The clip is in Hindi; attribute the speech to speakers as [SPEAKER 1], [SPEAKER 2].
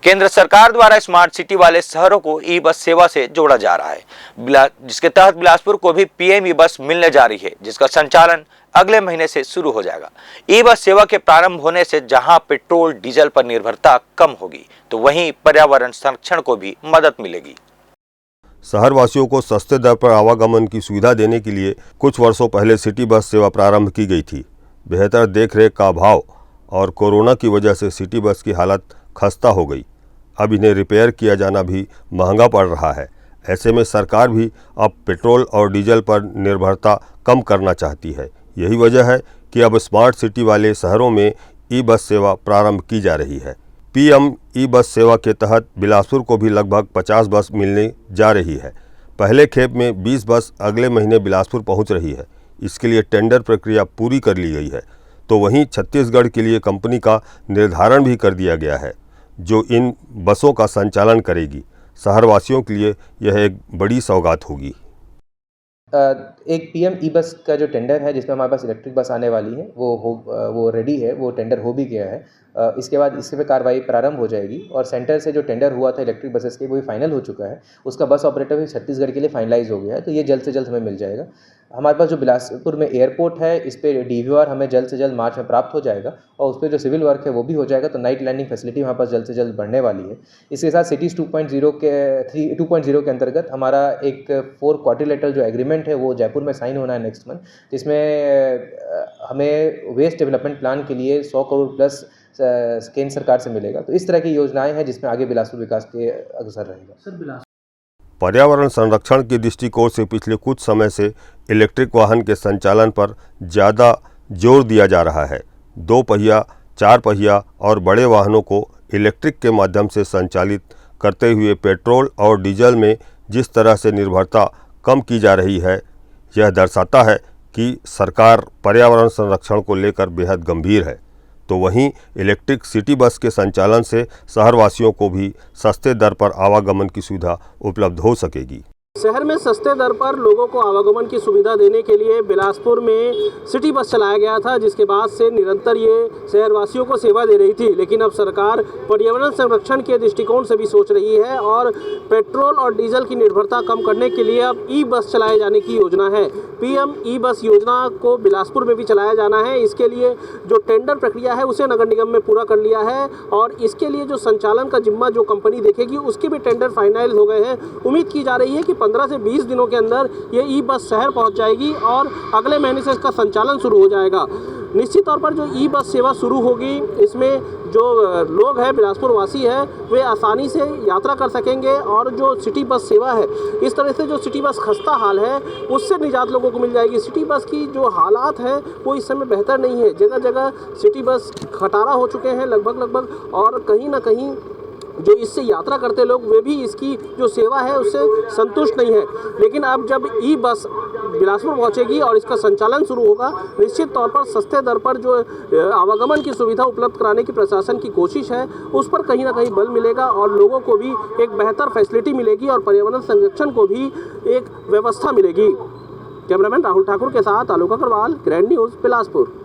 [SPEAKER 1] केंद्र सरकार द्वारा स्मार्ट सिटी वाले शहरों को ई बस सेवा से जोड़ा जा रहा है, जिसके तहत बिलासपुर को भी पीएम ई बस मिलने जा रही है, जिसका संचालन अगले महीने से शुरू हो जाएगा। ई बस सेवा के प्रारंभ होने से जहां पेट्रोल डीजल पर निर्भरता कम होगी, तो वहीं पर्यावरण संरक्षण को भी मदद मिलेगी।
[SPEAKER 2] शहरवासियों को सस्ते दर पर आवागमन की सुविधा देने के लिए कुछ वर्षों पहले सिटी बस सेवा प्रारंभ की गई थी। बेहतर देखरेख का अभाव और कोरोना की वजह से सिटी बस की हालत खस्ता हो गई। अब इन्हें रिपेयर किया जाना भी महंगा पड़ रहा है। ऐसे में सरकार भी अब पेट्रोल और डीजल पर निर्भरता कम करना चाहती है। यही वजह है कि अब स्मार्ट सिटी वाले शहरों में ई बस सेवा प्रारंभ की जा रही है। पीएम ई बस सेवा के तहत बिलासपुर को भी लगभग 50 बस मिलने जा रही है। पहले खेप में 20 बस अगले महीने बिलासपुर पहुंच रही है। इसके लिए टेंडर प्रक्रिया पूरी कर ली गई है। तो वहीं छत्तीसगढ़ के लिए कंपनी का निर्धारण भी कर दिया गया है, जो इन बसों का संचालन करेगी। शहरवासियों के लिए यह एक बड़ी सौगात होगी।
[SPEAKER 3] एक पीएम ई बस का जो टेंडर है, जिसमें हमारे पास इलेक्ट्रिक बस आने वाली है, वो रेडी है, वो टेंडर हो भी गया है। इसके बाद इसके पे कार्रवाई प्रारंभ हो जाएगी और सेंटर से जो टेंडर हुआ था इलेक्ट्रिक बसेस के, वो भी फाइनल हो चुका है। उसका बस ऑपरेटर भी छत्तीसगढ़ के लिए फाइनलाइज हो गया है, तो ये जल्द से जल्द हमें मिल जाएगा। हमारे पास जो बिलासपुर में एयरपोर्ट है, इस पर DVR हमें जल्द से जल्द मार्च में प्राप्त हो जाएगा और उस पर जो सिविल वर्क है वो भी हो जाएगा। तो नाइट लैंडिंग फैसिलिटी हमारे पास जल्द से जल्द बढ़ने वाली है। इसके साथ सिटीज़ 2.0 के अंतर्गत हमारा एक 4 क्वाड्रिलेटरल जो एग्रीमेंट है वो जयपुर में साइन होना है नेक्स्ट मंथ, जिसमें हमें वेस्ट डेवलपमेंट प्लान के लिए 100 करोड़ प्लस केंद्र सरकार से मिलेगा। तो इस तरह की योजनाएं हैं जिसमें आगे बिलासपुर विकास के अग्रसर रहेगा।
[SPEAKER 2] पर्यावरण संरक्षण की दृष्टिकोण से पिछले कुछ समय से इलेक्ट्रिक वाहन के संचालन पर ज़्यादा जोर दिया जा रहा है। 2 पहिया, 4 पहिया और बड़े वाहनों को इलेक्ट्रिक के माध्यम से संचालित करते हुए पेट्रोल और डीजल में जिस तरह से निर्भरता कम की जा रही है, यह दर्शाता है कि सरकार पर्यावरण संरक्षण को लेकर बेहद गंभीर है। तो वहीं इलेक्ट्रिक सिटी बस के संचालन से शहरवासियों को भी सस्ते दर पर आवागमन की सुविधा उपलब्ध हो सकेगी।
[SPEAKER 4] शहर में सस्ते दर पर लोगों को आवागमन की सुविधा देने के लिए बिलासपुर में सिटी बस चलाया गया था, जिसके बाद से निरंतर ये शहरवासियों को सेवा दे रही थी। लेकिन अब सरकार पर्यावरण संरक्षण के दृष्टिकोण से भी सोच रही है और पेट्रोल और डीजल की निर्भरता कम करने के लिए अब ई बस चलाए जाने की योजना है। पीएम ई बस योजना को बिलासपुर में भी चलाया जाना है। इसके लिए जो टेंडर प्रक्रिया है उसे नगर निगम में पूरा कर लिया है और इसके लिए जो संचालन का जिम्मा जो कंपनी देखेगी उसके भी टेंडर फाइनल हो गए हैं। उम्मीद की जा रही है कि 15 से 20 दिनों के अंदर ये ई बस शहर पहुंच जाएगी और अगले महीने से इसका संचालन शुरू हो जाएगा। निश्चित तौर पर जो ई बस सेवा शुरू होगी, इसमें जो लोग हैं बिलासपुर वासी हैं वे आसानी से यात्रा कर सकेंगे और जो सिटी बस सेवा है, इस तरह से जो सिटी बस खस्ता हाल है उससे निजात लोगों को मिल जाएगी। सिटी बस की जो हालात हैं वो इस समय बेहतर नहीं है। जगह जगह सिटी बस खटारा हो चुके हैं लगभग और कहीं ना कहीं जो इससे यात्रा करते लोग वे भी इसकी जो सेवा है उससे संतुष्ट नहीं है। लेकिन अब जब ई बस बिलासपुर पहुंचेगी और इसका संचालन शुरू होगा, निश्चित तौर पर सस्ते दर पर जो आवागमन की सुविधा उपलब्ध कराने की प्रशासन की कोशिश है उस पर कहीं ना कहीं बल मिलेगा और लोगों को भी एक बेहतर फैसिलिटी मिलेगी और पर्यावरण संरक्षण को भी एक व्यवस्था मिलेगी। कैमरामैन राहुल ठाकुर के साथ आलोक अग्रवाल, ग्रैंड न्यूज़, बिलासपुर।